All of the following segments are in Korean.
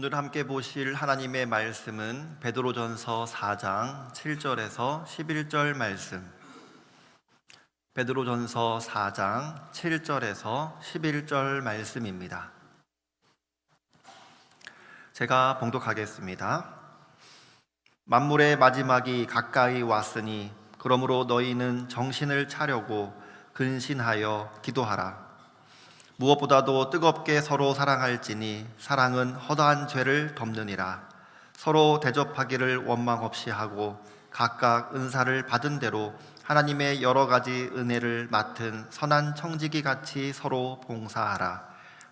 오늘 함께 보실 하나님의 말씀은 베드로전서 4장 7절에서 11절 말씀. 베드로전서 4장 7절에서 11절 말씀입니다. 제가 봉독하겠습니다. 만물의 마지막이 가까이 왔으니 그러므로 너희는 정신을 차려고 근신하여 기도하라. 무엇보다도 뜨겁게 서로 사랑할지니 사랑은 허다한 죄를 덮느니라. 서로 대접하기를 원망 없이 하고 각각 은사를 받은 대로 하나님의 여러 가지 은혜를 맡은 선한 청지기 같이 서로 봉사하라.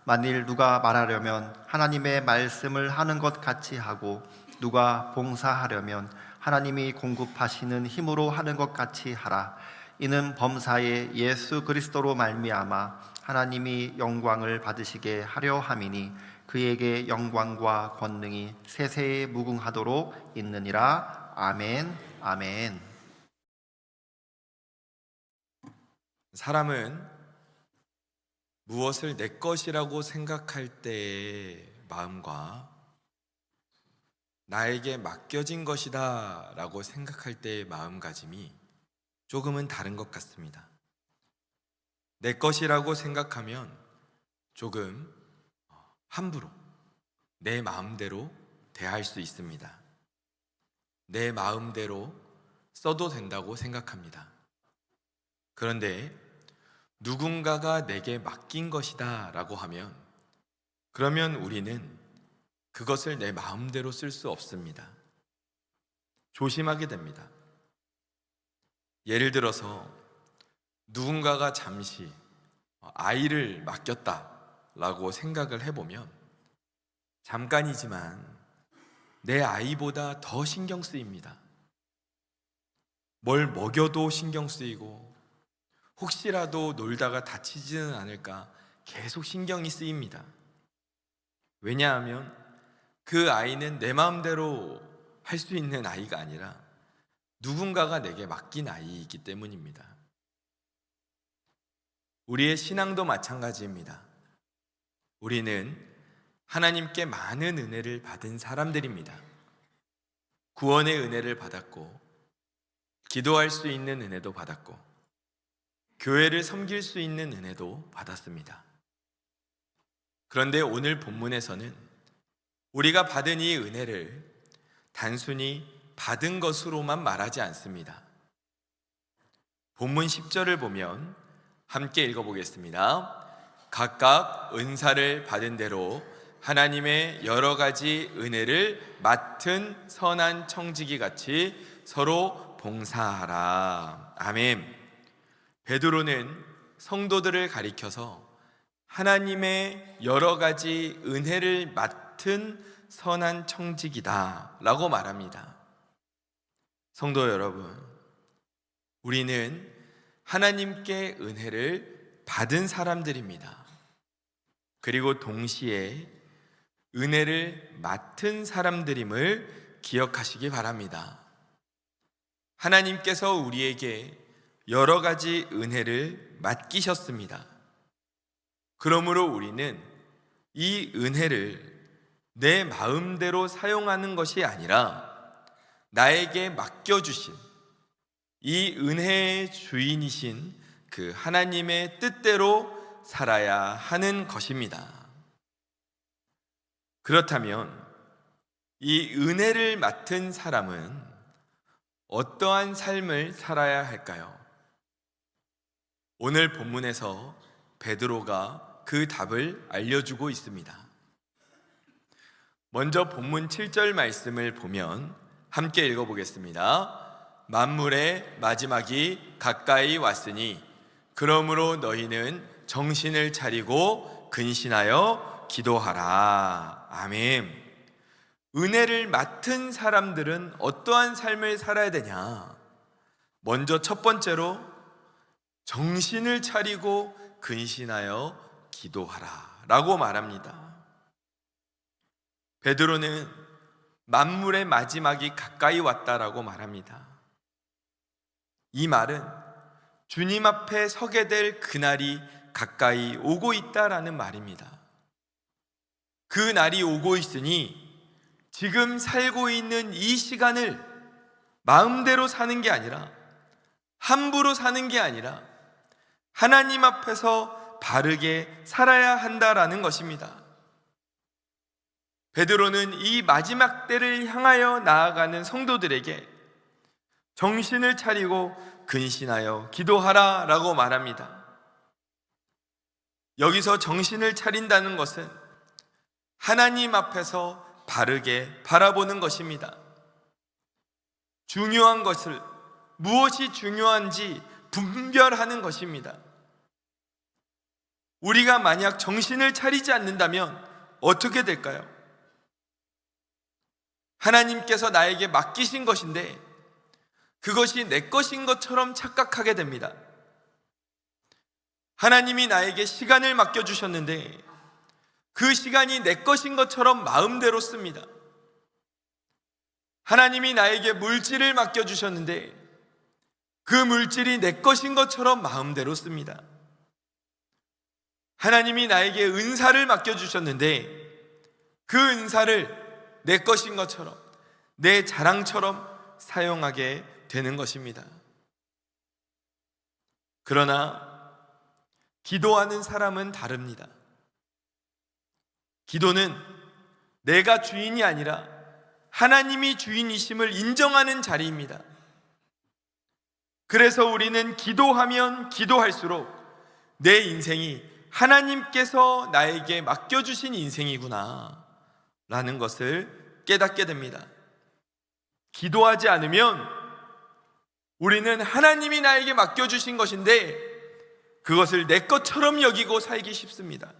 만일 누가 말하려면 하나님의 말씀을 하는 것 같이 하고 누가 봉사하려면 하나님이 공급하시는 힘으로 하는 것 같이 하라. 이는 범사에 예수 그리스도로 말미암아 하나님이 영광을 받으시게 하려 함이니 그에게 영광과 권능이 세세에 무궁하도록 있느니라. 아멘. 아멘. 사람은 무엇을 내 것이라고 생각할 때의 마음과 나에게 맡겨진 것이다 라고 생각할 때의 마음가짐이 조금은 다른 것 같습니다. 내 것이라고 생각하면 조금 함부로 내 마음대로 대할 수 있습니다. 내 마음대로 써도 된다고 생각합니다. 그런데 누군가가 내게 맡긴 것이다 라고 하면 그러면 우리는 그것을 내 마음대로 쓸 수 없습니다. 조심하게 됩니다. 예를 들어서 누군가가 잠시 아이를 맡겼다라고 생각을 해보면 잠깐이지만 내 아이보다 더 신경 쓰입니다. 뭘 먹여도 신경 쓰이고 혹시라도 놀다가 다치지는 않을까 계속 신경이 쓰입니다. 왜냐하면 그 아이는 내 마음대로 할 수 있는 아이가 아니라 누군가가 내게 맡긴 아이이기 때문입니다. 우리의 신앙도 마찬가지입니다. 우리는 하나님께 많은 은혜를 받은 사람들입니다. 구원의 은혜를 받았고 기도할 수 있는 은혜도 받았고 교회를 섬길 수 있는 은혜도 받았습니다. 그런데 오늘 본문에서는 우리가 받은 이 은혜를 단순히 받은 것으로만 말하지 않습니다. 본문 10절을 보면 함께 읽어보겠습니다. 각각 은사를 받은 대로 하나님의 여러 가지 은혜를 맡은 선한 청지기 같이 서로 봉사하라. 아멘. 베드로는 성도들을 가리켜서 하나님의 여러 가지 은혜를 맡은 선한 청지기다 라고 말합니다. 성도 여러분, 우리는 하나님께 은혜를 받은 사람들입니다. 그리고 동시에 은혜를 맡은 사람들임을 기억하시기 바랍니다. 하나님께서 우리에게 여러 가지 은혜를 맡기셨습니다. 그러므로 우리는 이 은혜를 내 마음대로 사용하는 것이 아니라 나에게 맡겨주신 이 은혜의 주인이신 그 하나님의 뜻대로 살아야 하는 것입니다. 그렇다면 이 은혜를 맡은 사람은 어떠한 삶을 살아야 할까요? 오늘 본문에서 베드로가 그 답을 알려주고 있습니다. 먼저 본문 7절 말씀을 보면 함께 읽어보겠습니다. 만물의 마지막이 가까이 왔으니 그러므로 너희는 정신을 차리고 근신하여 기도하라. 아멘. 은혜를 맡은 사람들은 어떠한 삶을 살아야 되냐? 먼저 첫 번째로 정신을 차리고 근신하여 기도하라 라고 말합니다. 베드로는 만물의 마지막이 가까이 왔다라고 말합니다. 이 말은 주님 앞에 서게 될 그날이 가까이 오고 있다라는 말입니다. 그 날이 오고 있으니 지금 살고 있는 이 시간을 마음대로 사는 게 아니라, 함부로 사는 게 아니라 하나님 앞에서 바르게 살아야 한다라는 것입니다. 베드로는 이 마지막 때를 향하여 나아가는 성도들에게 정신을 차리고 근신하여 기도하라 라고 말합니다. 여기서 정신을 차린다는 것은 하나님 앞에서 바르게 바라보는 것입니다. 중요한 것을, 무엇이 중요한지 분별하는 것입니다. 우리가 만약 정신을 차리지 않는다면 어떻게 될까요? 하나님께서 나에게 맡기신 것인데 그것이 내 것인 것처럼 착각하게 됩니다. 하나님이 나에게 시간을 맡겨주셨는데 그 시간이 내 것인 것처럼 마음대로 씁니다. 하나님이 나에게 물질을 맡겨주셨는데 그 물질이 내 것인 것처럼 마음대로 씁니다. 하나님이 나에게 은사를 맡겨주셨는데 그 은사를 내 것인 것처럼, 내 자랑처럼 사용하게 되는 것입니다. 그러나 기도하는 사람은 다릅니다. 기도는 내가 주인이 아니라 하나님이 주인이심을 인정하는 자리입니다. 그래서 우리는 기도하면 기도할수록 내 인생이 하나님께서 나에게 맡겨주신 인생이구나 라는 것을 깨닫게 됩니다. 기도하지 않으면 우리는 하나님이 나에게 맡겨주신 것인데 그것을 내 것처럼 여기고 살기 쉽습니다.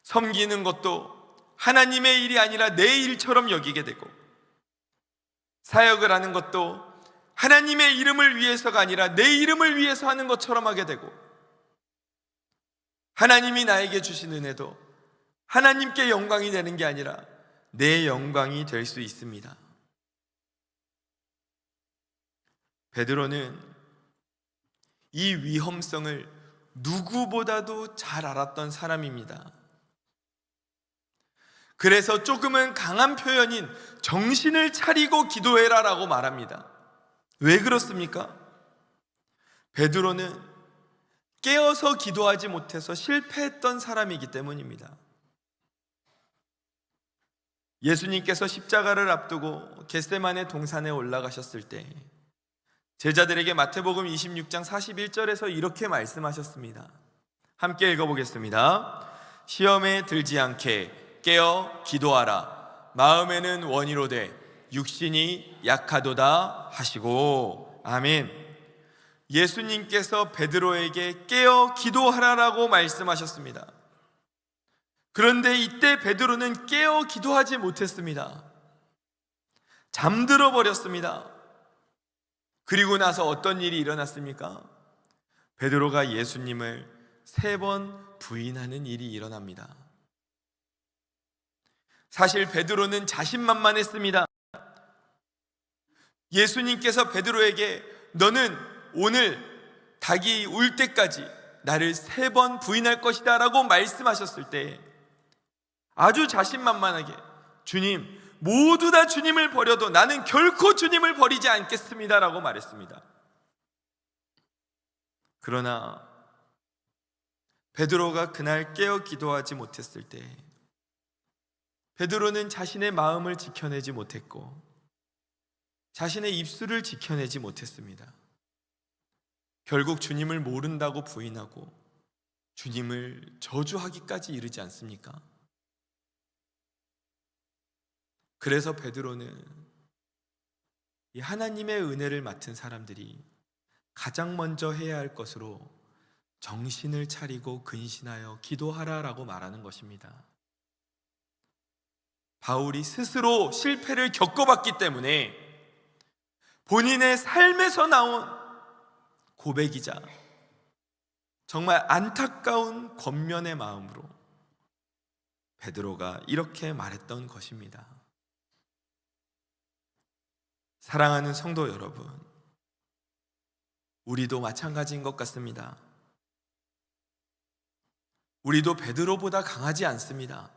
섬기는 것도 하나님의 일이 아니라 내 일처럼 여기게 되고, 사역을 하는 것도 하나님의 이름을 위해서가 아니라 내 이름을 위해서 하는 것처럼 하게 되고, 하나님이 나에게 주신 은혜도 하나님께 영광이 되는 게 아니라 내 영광이 될 수 있습니다. 베드로는 이 위험성을 누구보다도 잘 알았던 사람입니다. 그래서 조금은 강한 표현인 정신을 차리고 기도해라 라고 말합니다. 왜 그렇습니까? 베드로는 깨어서 기도하지 못해서 실패했던 사람이기 때문입니다. 예수님께서 십자가를 앞두고 겟세마네 동산에 올라가셨을 때 제자들에게 마태복음 26장 41절에서 이렇게 말씀하셨습니다. 함께 읽어보겠습니다. 시험에 들지 않게 깨어 기도하라. 마음에는 원이로되 육신이 약하도다 하시고. 아멘. 예수님께서 베드로에게 깨어 기도하라라고 말씀하셨습니다. 그런데 이때 베드로는 깨어 기도하지 못했습니다. 잠들어 버렸습니다. 그리고 나서 어떤 일이 일어났습니까? 베드로가 예수님을 3번 부인하는 일이 일어납니다. 사실 베드로는 자신만만했습니다. 예수님께서 베드로에게 너는 오늘 닭이 울 때까지 나를 3번 부인할 것이다 라고 말씀하셨을 때 아주 자신만만하게 주님, 모두 다 주님을 버려도 나는 결코 주님을 버리지 않겠습니다 라고 말했습니다. 그러나 베드로가 그날 깨어 기도하지 못했을 때 베드로는 자신의 마음을 지켜내지 못했고 자신의 입술을 지켜내지 못했습니다. 결국 주님을 모른다고 부인하고 주님을 저주하기까지 이르지 않습니까? 그래서 베드로는 이 하나님의 은혜를 맡은 사람들이 가장 먼저 해야 할 것으로 정신을 차리고 근신하여 기도하라라고 말하는 것입니다. 바울이 스스로 실패를 겪어봤기 때문에 본인의 삶에서 나온 고백이자 정말 안타까운 권면의 마음으로 베드로가 이렇게 말했던 것입니다. 사랑하는 성도 여러분, 우리도 마찬가지인 것 같습니다. 우리도 베드로보다 강하지 않습니다.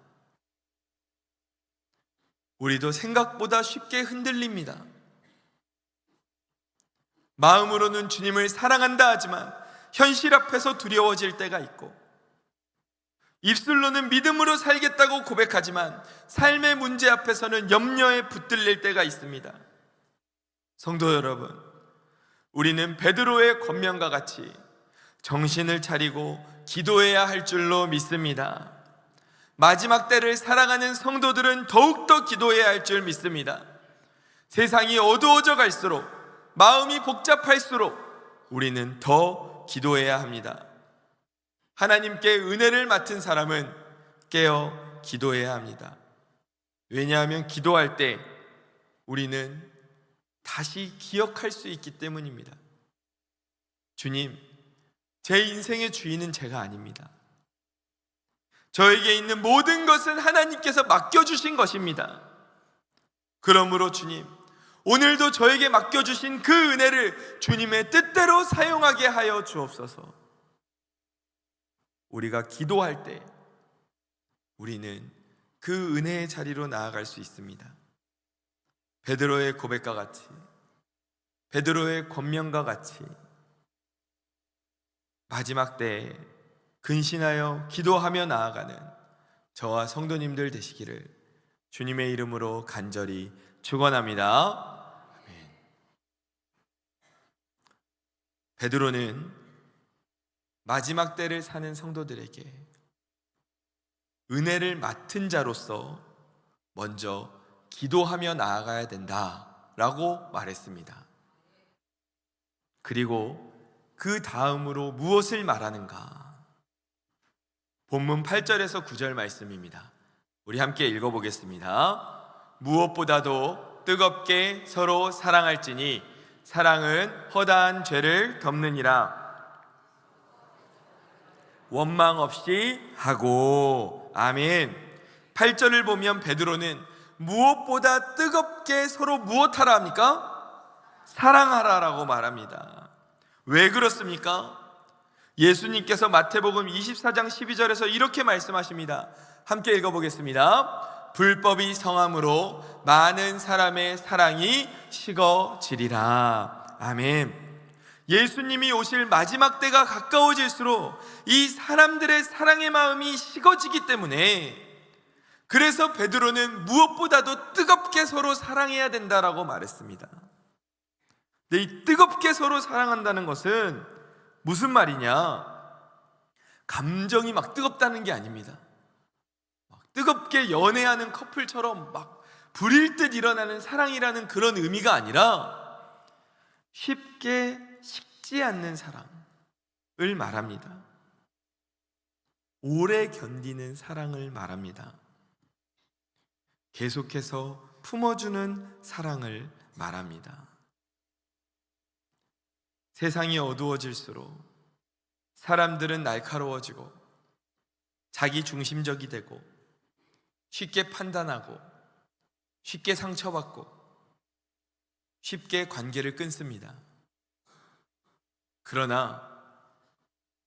우리도 생각보다 쉽게 흔들립니다. 마음으로는 주님을 사랑한다 하지만 현실 앞에서 두려워질 때가 있고, 입술로는 믿음으로 살겠다고 고백하지만 삶의 문제 앞에서는 염려에 붙들릴 때가 있습니다. 성도 여러분, 우리는 베드로의 권면과 같이 정신을 차리고 기도해야 할 줄로 믿습니다. 마지막 때를 살아가는 성도들은 더욱더 기도해야 할 줄 믿습니다. 세상이 어두워져 갈수록, 마음이 복잡할수록 우리는 더 기도해야 합니다. 하나님께 은혜를 맡은 사람은 깨어 기도해야 합니다. 왜냐하면 기도할 때 우리는 다시 기억할 수 있기 때문입니다. 주님, 제 인생의 주인은 제가 아닙니다. 저에게 있는 모든 것은 하나님께서 맡겨주신 것입니다. 그러므로 주님, 오늘도 저에게 맡겨주신 그 은혜를 주님의 뜻대로 사용하게 하여 주옵소서. 우리가 기도할 때 우리는 그 은혜의 자리로 나아갈 수 있습니다. 베드로의 고백과 같이, 베드로의 권면과 같이 마지막 때에 근신하여 기도하며 나아가는 저와 성도님들 되시기를 주님의 이름으로 간절히 축원합니다. 아멘. 베드로는 마지막 때를 사는 성도들에게 은혜를 맡은 자로서 먼저 기도하며 나아가야 된다라고 말했습니다. 그리고 그 다음으로 무엇을 말하는가? 본문 8절에서 9절 말씀입니다. 우리 함께 읽어보겠습니다. 무엇보다도 뜨겁게 서로 사랑할지니 사랑은 허다한 죄를 덮느니라. 원망 없이 하고. 아멘. 8절을 보면 베드로는 무엇보다 뜨겁게 서로 무엇하라 합니까? 사랑하라라고 말합니다. 왜 그렇습니까? 예수님께서 마태복음 24장 12절에서 이렇게 말씀하십니다. 함께 읽어보겠습니다. 불법이 성함으로 많은 사람의 사랑이 식어지리라. 아멘. 예수님이 오실 마지막 때가 가까워질수록 이 사람들의 사랑의 마음이 식어지기 때문에, 그래서 베드로는 무엇보다도 뜨겁게 서로 사랑해야 된다라고 말했습니다. 근데 이 뜨겁게 서로 사랑한다는 것은 무슨 말이냐? 감정이 막 뜨겁다는 게 아닙니다. 막 뜨겁게 연애하는 커플처럼 막 불일 듯 일어나는 사랑이라는 그런 의미가 아니라 쉽게 식지 않는 사랑을 말합니다. 오래 견디는 사랑을 말합니다. 계속해서 품어주는 사랑을 말합니다. 세상이 어두워질수록 사람들은 날카로워지고 자기 중심적이 되고 쉽게 판단하고 쉽게 상처받고 쉽게 관계를 끊습니다. 그러나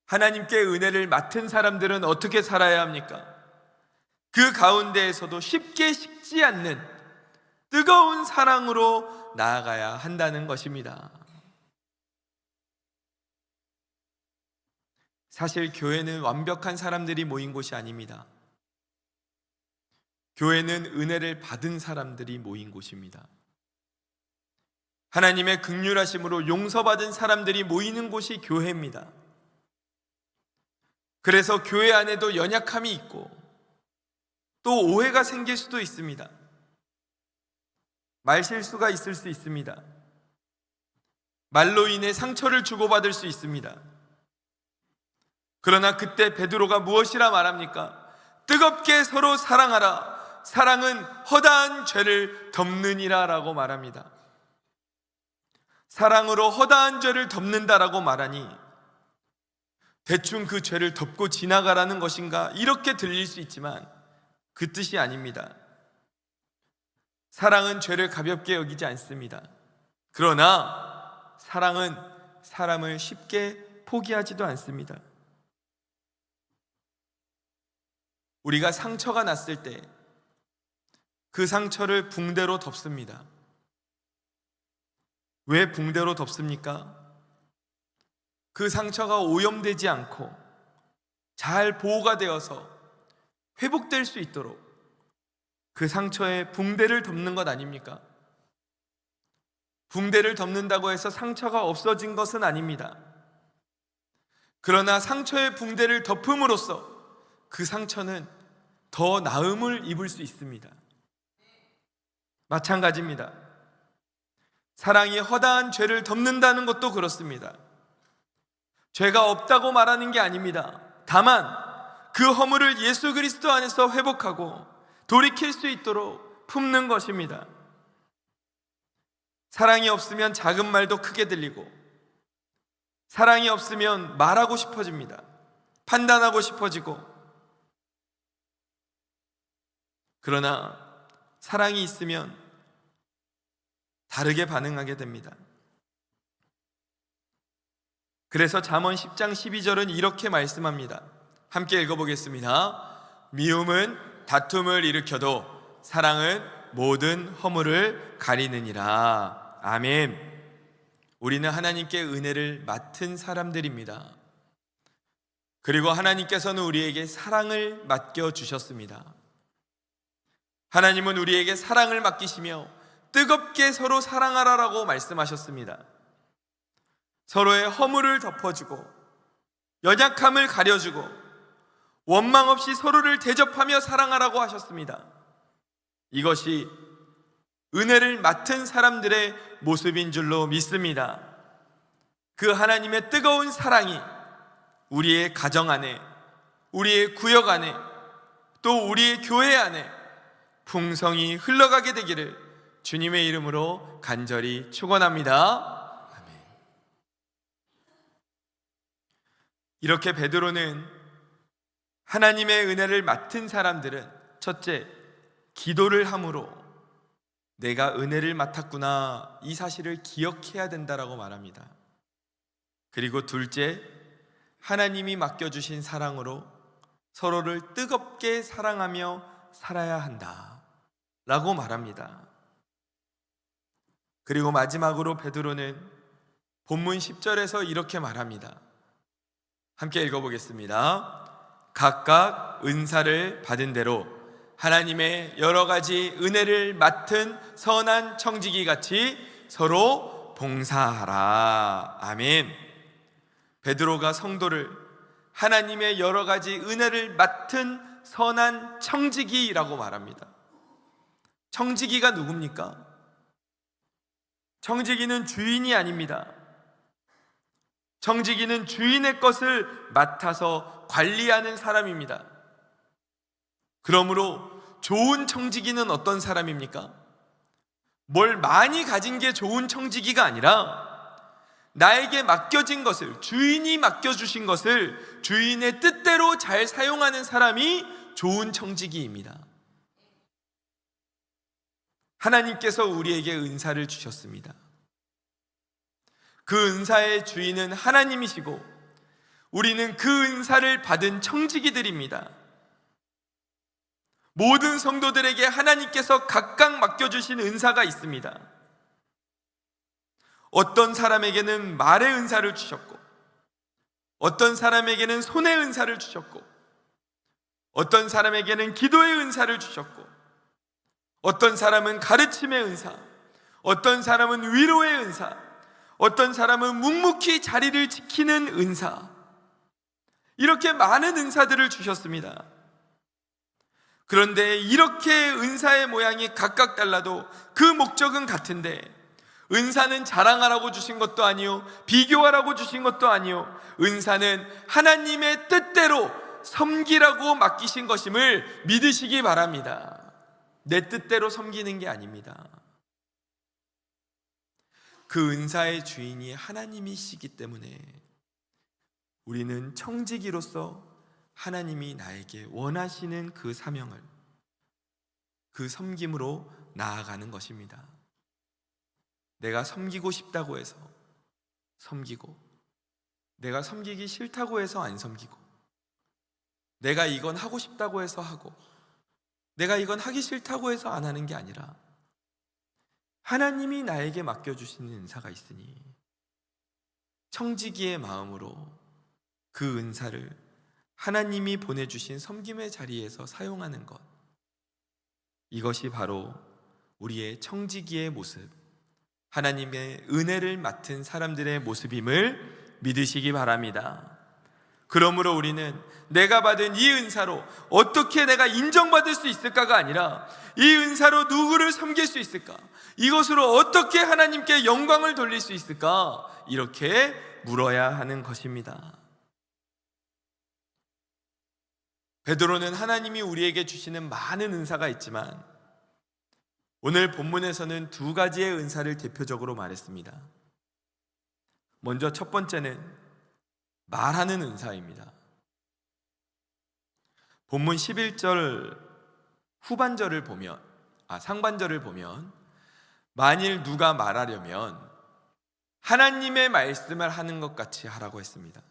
하나님께 은혜를 맡은 사람들은 어떻게 살아야 합니까? 그 가운데에서도 쉽게 식지 않는 뜨거운 사랑으로 나아가야 한다는 것입니다. 사실 교회는 완벽한 사람들이 모인 곳이 아닙니다. 교회는 은혜를 받은 사람들이 모인 곳입니다. 하나님의 긍휼하심으로 용서받은 사람들이 모이는 곳이 교회입니다. 그래서 교회 안에도 연약함이 있고 또 오해가 생길 수도 있습니다. 말실수가 있을 수 있습니다. 말로 인해 상처를 주고받을 수 있습니다. 그러나 그때 베드로가 무엇이라 말합니까? 뜨겁게 서로 사랑하라. 사랑은 허다한 죄를 덮느니라 라고 말합니다. 사랑으로 허다한 죄를 덮는다라고 말하니 대충 그 죄를 덮고 지나가라는 것인가? 이렇게 들릴 수 있지만 그 뜻이 아닙니다. 사랑은 죄를 가볍게 여기지 않습니다. 그러나 사랑은 사람을 쉽게 포기하지도 않습니다. 우리가 상처가 났을 때 그 상처를 붕대로 덮습니다. 왜 붕대로 덮습니까? 그 상처가 오염되지 않고 잘 보호가 되어서 회복될 수 있도록 그 상처에 붕대를 덮는 것 아닙니까? 붕대를 덮는다고 해서 상처가 없어진 것은 아닙니다. 그러나 상처의 붕대를 덮음으로써 그 상처는 더 나음을 입을 수 있습니다. 마찬가지입니다. 사랑이 허다한 죄를 덮는다는 것도 그렇습니다. 죄가 없다고 말하는 게 아닙니다. 다만 그 허물을 예수 그리스도 안에서 회복하고 돌이킬 수 있도록 품는 것입니다. 사랑이 없으면 작은 말도 크게 들리고, 사랑이 없으면 말하고 싶어집니다. 판단하고 싶어지고. 그러나 사랑이 있으면 다르게 반응하게 됩니다. 그래서 잠언 10장 12절은 이렇게 말씀합니다. 함께 읽어보겠습니다. 미움은 다툼을 일으켜도 사랑은 모든 허물을 가리느니라. 아멘. 우리는 하나님께 은혜를 맡은 사람들입니다. 그리고 하나님께서는 우리에게 사랑을 맡겨주셨습니다. 하나님은 우리에게 사랑을 맡기시며 뜨겁게 서로 사랑하라라고 말씀하셨습니다. 서로의 허물을 덮어주고 연약함을 가려주고 원망 없이 서로를 대접하며 사랑하라고 하셨습니다. 이것이 은혜를 맡은 사람들의 모습인 줄로 믿습니다. 그 하나님의 뜨거운 사랑이 우리의 가정 안에, 우리의 구역 안에, 또 우리의 교회 안에 풍성히 흘러가게 되기를 주님의 이름으로 간절히 축원합니다. 이렇게 베드로는 하나님의 은혜를 맡은 사람들은 첫째, 기도를 함으로 내가 은혜를 맡았구나, 이 사실을 기억해야 된다라고 말합니다. 그리고 둘째, 하나님이 맡겨주신 사랑으로 서로를 뜨겁게 사랑하며 살아야 한다 라고 말합니다. 그리고 마지막으로 베드로는 본문 10절에서 이렇게 말합니다. 함께 읽어보겠습니다. 각각 은사를 받은 대로 하나님의 여러 가지 은혜를 맡은 선한 청지기 같이 서로 봉사하라. 아멘. 베드로가 성도를 하나님의 여러 가지 은혜를 맡은 선한 청지기라고 말합니다. 청지기가 누굽니까? 청지기는 주인이 아닙니다. 청지기는 주인의 것을 맡아서 관리하는 사람입니다. 그러므로 좋은 청지기는 어떤 사람입니까? 뭘 많이 가진 게 좋은 청지기가 아니라 나에게 맡겨진 것을, 주인이 맡겨주신 것을 주인의 뜻대로 잘 사용하는 사람이 좋은 청지기입니다. 하나님께서 우리에게 은사를 주셨습니다. 그 은사의 주인은 하나님이시고 우리는 그 은사를 받은 청지기들입니다. 모든 성도들에게 하나님께서 각각 맡겨주신 은사가 있습니다. 어떤 사람에게는 말의 은사를 주셨고, 어떤 사람에게는 손의 은사를 주셨고, 어떤 사람에게는 기도의 은사를 주셨고, 어떤 사람은 가르침의 은사, 어떤 사람은 위로의 은사, 어떤 사람은 묵묵히 자리를 지키는 은사, 이렇게 많은 은사들을 주셨습니다. 그런데 이렇게 은사의 모양이 각각 달라도 그 목적은 같은데, 은사는 자랑하라고 주신 것도 아니요, 비교하라고 주신 것도 아니요, 은사는 하나님의 뜻대로 섬기라고 맡기신 것임을 믿으시기 바랍니다. 내 뜻대로 섬기는 게 아닙니다. 그 은사의 주인이 하나님이시기 때문에 우리는 청지기로서 하나님이 나에게 원하시는 그 사명을, 그 섬김으로 나아가는 것입니다. 내가 섬기고 싶다고 해서 섬기고, 내가 섬기기 싫다고 해서 안 섬기고, 내가 이건 하고 싶다고 해서 하고, 내가 이건 하기 싫다고 해서 안 하는 게 아니라 하나님이 나에게 맡겨주시는 은사가 있으니 청지기의 마음으로 그 은사를 하나님이 보내주신 섬김의 자리에서 사용하는 것, 이것이 바로 우리의 청지기의 모습, 하나님의 은혜를 맡은 사람들의 모습임을 믿으시기 바랍니다. 그러므로 우리는 내가 받은 이 은사로 어떻게 내가 인정받을 수 있을까가 아니라 이 은사로 누구를 섬길 수 있을까? 이것으로 어떻게 하나님께 영광을 돌릴 수 있을까? 이렇게 물어야 하는 것입니다. 베드로는 하나님이 우리에게 주시는 많은 은사가 있지만 오늘 본문에서는 두 가지의 은사를 대표적으로 말했습니다. 먼저 첫 번째는 말하는 은사입니다. 본문 11절 상반절을 보면 만일 누가 말하려면 하나님의 말씀을 하는 것 같이 하라고 했습니다.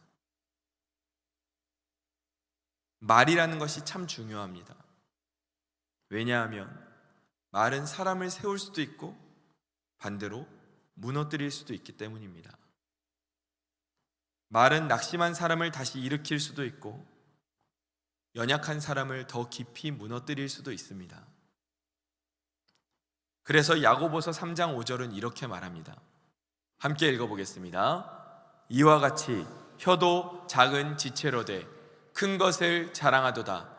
말이라는 것이 참 중요합니다. 왜냐하면 말은 사람을 세울 수도 있고 반대로 무너뜨릴 수도 있기 때문입니다. 말은 낙심한 사람을 다시 일으킬 수도 있고 연약한 사람을 더 깊이 무너뜨릴 수도 있습니다. 그래서 야고보서 3장 5절은 이렇게 말합니다. 함께 읽어보겠습니다. 이와 같이 혀도 작은 지체로되 큰 것을 자랑하도다.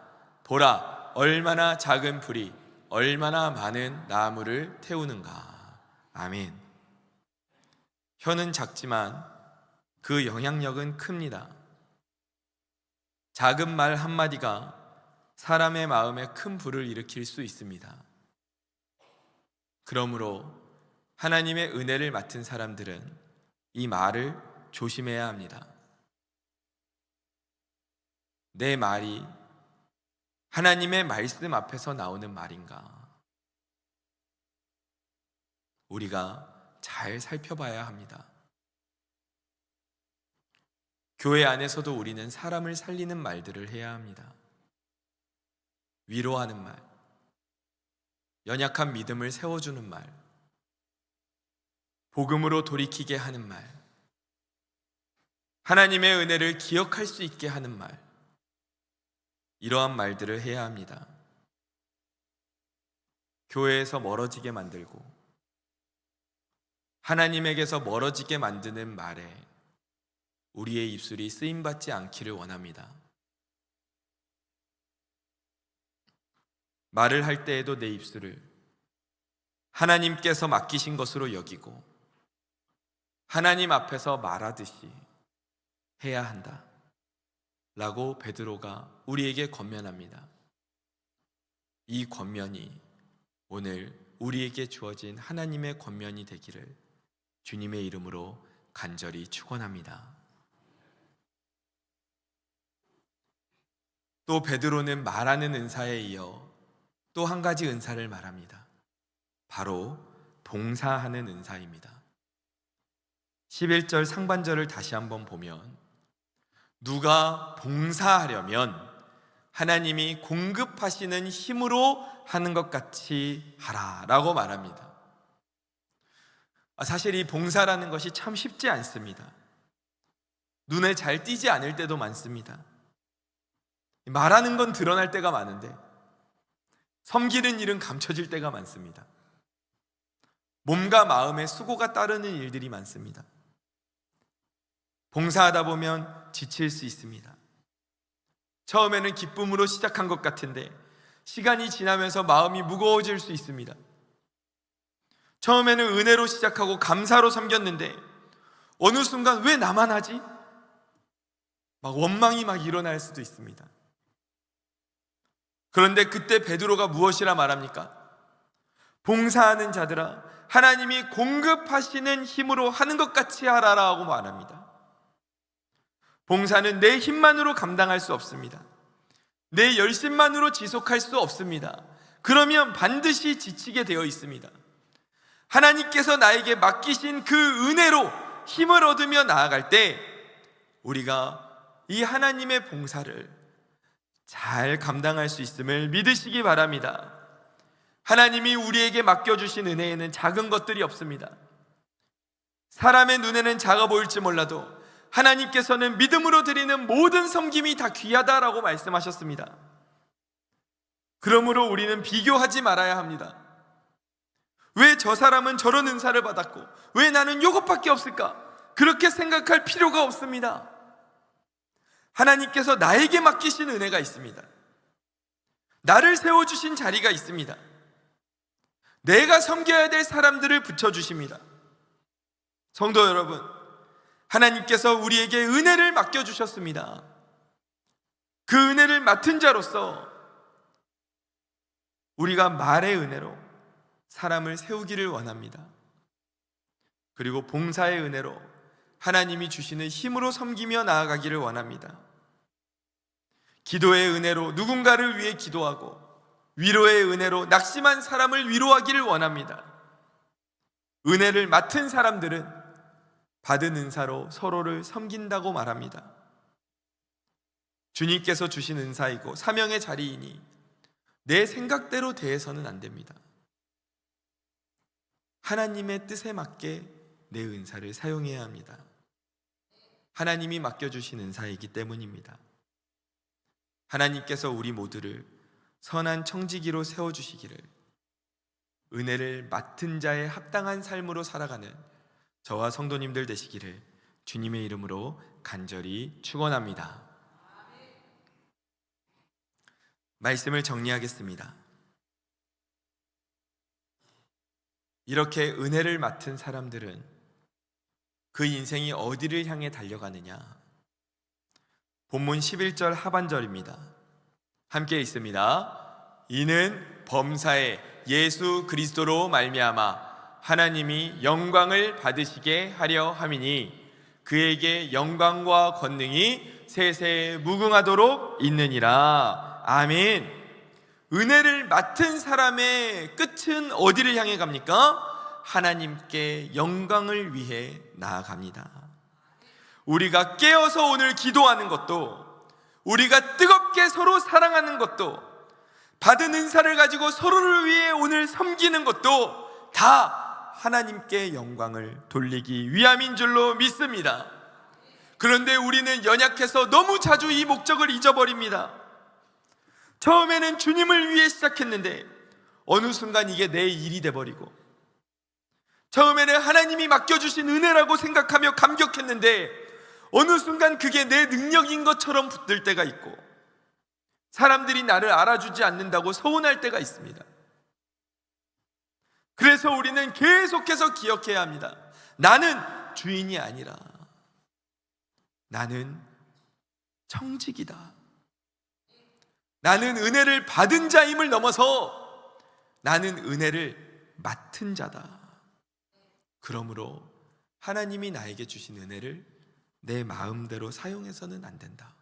보라, 얼마나 작은 불이 얼마나 많은 나무를 태우는가. 아멘. 혀는 작지만 그 영향력은 큽니다. 작은 말 한마디가 사람의 마음에 큰 불을 일으킬 수 있습니다. 그러므로 하나님의 은혜를 맡은 사람들은 이 말을 조심해야 합니다. 내 말이 하나님의 말씀 앞에서 나오는 말인가? 우리가 잘 살펴봐야 합니다. 교회 안에서도 우리는 사람을 살리는 말들을 해야 합니다. 위로하는 말, 연약한 믿음을 세워주는 말, 복음으로 돌이키게 하는 말, 하나님의 은혜를 기억할 수 있게 하는 말, 이러한 말들을 해야 합니다. 교회에서 멀어지게 만들고 하나님에게서 멀어지게 만드는 말에 우리의 입술이 쓰임받지 않기를 원합니다. 말을 할 때에도 내 입술을 하나님께서 맡기신 것으로 여기고 하나님 앞에서 말하듯이 해야 한다 라고 베드로가 우리에게 권면합니다. 이 권면이 오늘 우리에게 주어진 하나님의 권면이 되기를 주님의 이름으로 간절히 축원합니다. 또 베드로는 말하는 은사에 이어 또 한 가지 은사를 말합니다. 바로 봉사하는 은사입니다. 11절 상반절을 다시 한번 보면 누가 봉사하려면 하나님이 공급하시는 힘으로 하는 것 같이 하라라고 말합니다. 사실 이 봉사라는 것이 참 쉽지 않습니다. 눈에 잘 띄지 않을 때도 많습니다. 말하는 건 드러날 때가 많은데 섬기는 일은 감춰질 때가 많습니다. 몸과 마음에 수고가 따르는 일들이 많습니다. 봉사하다 보면 지칠 수 있습니다. 처음에는 기쁨으로 시작한 것 같은데 시간이 지나면서 마음이 무거워질 수 있습니다. 처음에는 은혜로 시작하고 감사로 섬겼는데 어느 순간 왜 나만 하지? 원망이 일어날 수도 있습니다. 그런데 그때 베드로가 무엇이라 말합니까? 봉사하는 자들아, 하나님이 공급하시는 힘으로 하는 것 같이 하라라고 말합니다. 봉사는 내 힘만으로 감당할 수 없습니다. 내 열심만으로 지속할 수 없습니다. 그러면 반드시 지치게 되어 있습니다. 하나님께서 나에게 맡기신 그 은혜로 힘을 얻으며 나아갈 때 우리가 이 하나님의 봉사를 잘 감당할 수 있음을 믿으시기 바랍니다. 하나님이 우리에게 맡겨주신 은혜에는 작은 것들이 없습니다. 사람의 눈에는 작아 보일지 몰라도 하나님께서는 믿음으로 드리는 모든 섬김이 다 귀하다라고 말씀하셨습니다. 그러므로 우리는 비교하지 말아야 합니다. 왜 저 사람은 저런 은사를 받았고 왜 나는 이것밖에 없을까? 그렇게 생각할 필요가 없습니다. 하나님께서 나에게 맡기신 은혜가 있습니다. 나를 세워주신 자리가 있습니다. 내가 섬겨야 될 사람들을 붙여주십니다. 성도 여러분, 하나님께서 우리에게 은혜를 맡겨주셨습니다. 그 은혜를 맡은 자로서 우리가 말의 은혜로 사람을 세우기를 원합니다. 그리고 봉사의 은혜로 하나님이 주시는 힘으로 섬기며 나아가기를 원합니다. 기도의 은혜로 누군가를 위해 기도하고 위로의 은혜로 낙심한 사람을 위로하기를 원합니다. 은혜를 맡은 사람들은 받은 은사로 서로를 섬긴다고 말합니다. 주님께서 주신 은사이고 사명의 자리이니 내 생각대로 대해서는 안 됩니다. 하나님의 뜻에 맞게 내 은사를 사용해야 합니다. 하나님이 맡겨주신 은사이기 때문입니다. 하나님께서 우리 모두를 선한 청지기로 세워주시기를, 은혜를 맡은 자의 합당한 삶으로 살아가는 저와 성도님들 되시기를 주님의 이름으로 간절히 축원합니다. 말씀을 정리하겠습니다. 이렇게 은혜를 맡은 사람들은 그 인생이 어디를 향해 달려가느냐? 본문 11절 하반절입니다. 함께 있습니다. 이는 범사에 예수 그리스도로 말미암아 하나님이 영광을 받으시게 하려 함이니 그에게 영광과 권능이 세세 무궁하도록 있느니라. 아멘. 은혜를 맡은 사람의 끝은 어디를 향해 갑니까? 하나님께 영광을 위해 나아갑니다. 우리가 깨어서 오늘 기도하는 것도, 우리가 뜨겁게 서로 사랑하는 것도, 받은 은사를 가지고 서로를 위해 오늘 섬기는 것도 다 하나님께 영광을 돌리기 위함인 줄로 믿습니다. 그런데 우리는 연약해서 너무 자주 이 목적을 잊어버립니다. 처음에는 주님을 위해 시작했는데 어느 순간 이게 내 일이 돼버리고, 처음에는 하나님이 맡겨주신 은혜라고 생각하며 감격했는데 어느 순간 그게 내 능력인 것처럼 붙들 때가 있고, 사람들이 나를 알아주지 않는다고 서운할 때가 있습니다. 그래서 우리는 계속해서 기억해야 합니다. 나는 주인이 아니라 나는 청직이다. 나는 은혜를 받은 자임을 넘어서 나는 은혜를 맡은 자다. 그러므로 하나님이 나에게 주신 은혜를 내 마음대로 사용해서는 안 된다.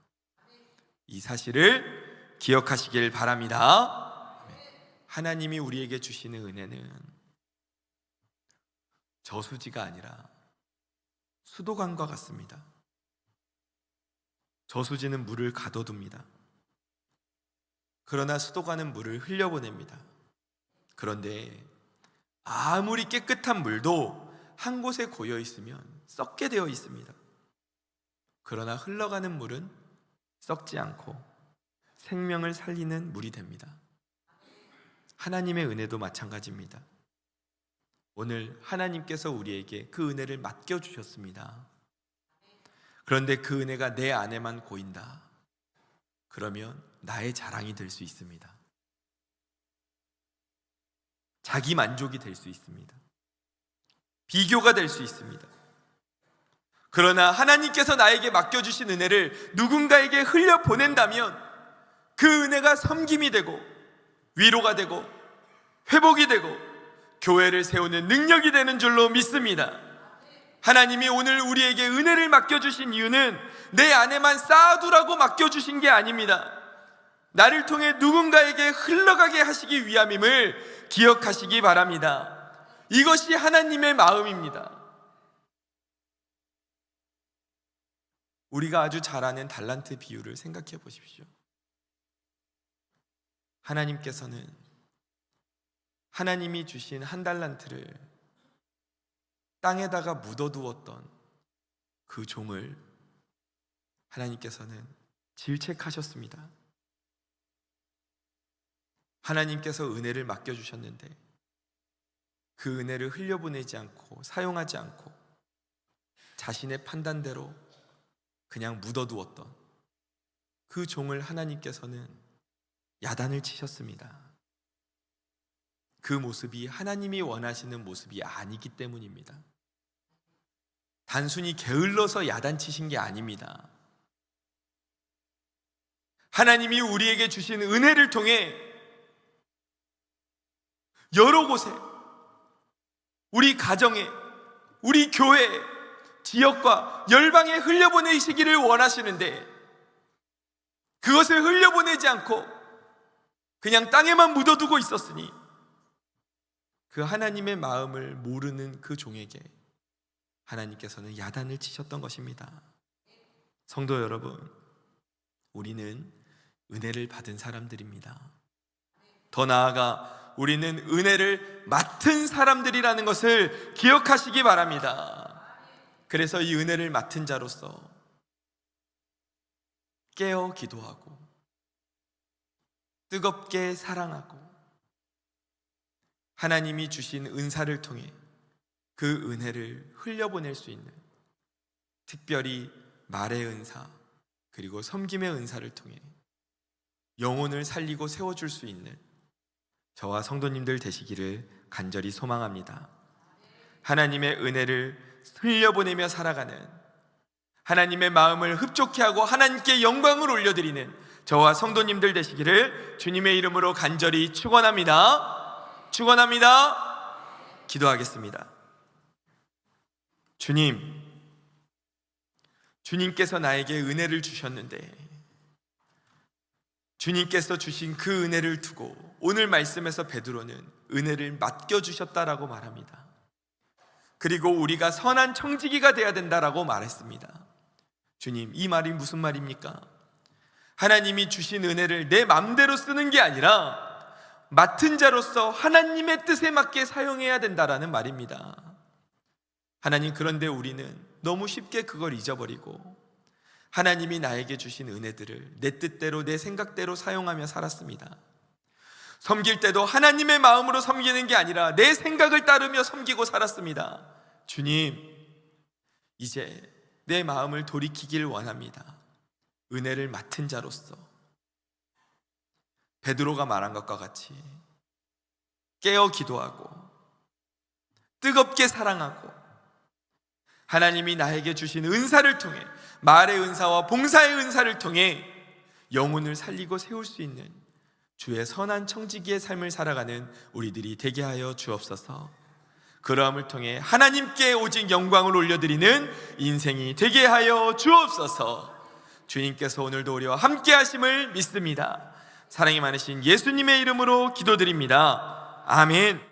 이 사실을 기억하시길 바랍니다. 하나님이 우리에게 주시는 은혜는 저수지가 아니라 수도관과 같습니다. 저수지는 물을 가둬둡니다. 그러나 수도관은 물을 흘려보냅니다. 그런데 아무리 깨끗한 물도 한 곳에 고여 있으면 썩게 되어 있습니다. 그러나 흘러가는 물은 썩지 않고 생명을 살리는 물이 됩니다. 하나님의 은혜도 마찬가지입니다. 오늘 하나님께서 우리에게 그 은혜를 맡겨주셨습니다. 그런데 그 은혜가 내 안에만 고인다. 그러면 나의 자랑이 될 수 있습니다. 자기 만족이 될 수 있습니다. 비교가 될 수 있습니다. 그러나 하나님께서 나에게 맡겨주신 은혜를 누군가에게 흘려보낸다면 그 은혜가 섬김이 되고 위로가 되고 회복이 되고 교회를 세우는 능력이 되는 줄로 믿습니다. 하나님이 오늘 우리에게 은혜를 맡겨주신 이유는 내 안에만 쌓아두라고 맡겨주신 게 아닙니다. 나를 통해 누군가에게 흘러가게 하시기 위함임을 기억하시기 바랍니다. 이것이 하나님의 마음입니다. 우리가 아주 잘 아는 달란트 비유를 생각해 보십시오. 하나님께서는 하나님이 주신 한 달란트를 땅에다가 묻어두었던 그 종을 하나님께서는 질책하셨습니다. 하나님께서 은혜를 맡겨주셨는데 그 은혜를 흘려보내지 않고 사용하지 않고 자신의 판단대로 그냥 묻어두었던 그 종을 하나님께서는 야단을 치셨습니다. 그 모습이 하나님이 원하시는 모습이 아니기 때문입니다. 단순히 게을러서 야단치신 게 아닙니다. 하나님이 우리에게 주신 은혜를 통해 여러 곳에, 우리 가정에, 우리 교회, 지역과 열방에 흘려보내시기를 원하시는데 그것을 흘려보내지 않고 그냥 땅에만 묻어두고 있었으니 그 하나님의 마음을 모르는 그 종에게 하나님께서는 야단을 치셨던 것입니다. 성도 여러분, 우리는 은혜를 받은 사람들입니다. 더 나아가 우리는 은혜를 맡은 사람들이라는 것을 기억하시기 바랍니다. 그래서 이 은혜를 맡은 자로서 깨어 기도하고 뜨겁게 사랑하고 하나님이 주신 은사를 통해 그 은혜를 흘려보낼 수 있는, 특별히 말의 은사 그리고 섬김의 은사를 통해 영혼을 살리고 세워줄 수 있는 저와 성도님들 되시기를 간절히 소망합니다. 하나님의 은혜를 흘려보내며 살아가는, 하나님의 마음을 흡족해 하고 하나님께 영광을 올려드리는 저와 성도님들 되시기를 주님의 이름으로 간절히 축원합니다. 기도하겠습니다. 주님께서 나에게 은혜를 주셨는데 주님께서 주신 그 은혜를 두고 오늘 말씀에서 베드로는 은혜를 맡겨주셨다라고 말합니다. 그리고 우리가 선한 청지기가 되어야 된다라고 말했습니다. 주님, 이 말이 무슨 말입니까? 하나님이 주신 은혜를 내 마음대로 쓰는 게 아니라 맡은 자로서 하나님의 뜻에 맞게 사용해야 된다라는 말입니다. 하나님, 그런데 우리는 너무 쉽게 그걸 잊어버리고 하나님이 나에게 주신 은혜들을 내 뜻대로 내 생각대로 사용하며 살았습니다. 섬길 때도 하나님의 마음으로 섬기는 게 아니라 내 생각을 따르며 섬기고 살았습니다. 주님, 이제 내 마음을 돌이키길 원합니다. 은혜를 맡은 자로서 베드로가 말한 것과 같이 깨어 기도하고 뜨겁게 사랑하고 하나님이 나에게 주신 은사를 통해, 말의 은사와 봉사의 은사를 통해 영혼을 살리고 세울 수 있는 주의 선한 청지기의 삶을 살아가는 우리들이 되게 하여 주옵소서. 그러함을 통해 하나님께 오직 영광을 올려드리는 인생이 되게 하여 주옵소서. 주님께서 오늘도 우리와 함께 하심을 믿습니다. 사랑이 많으신 예수님의 이름으로 기도드립니다. 아멘.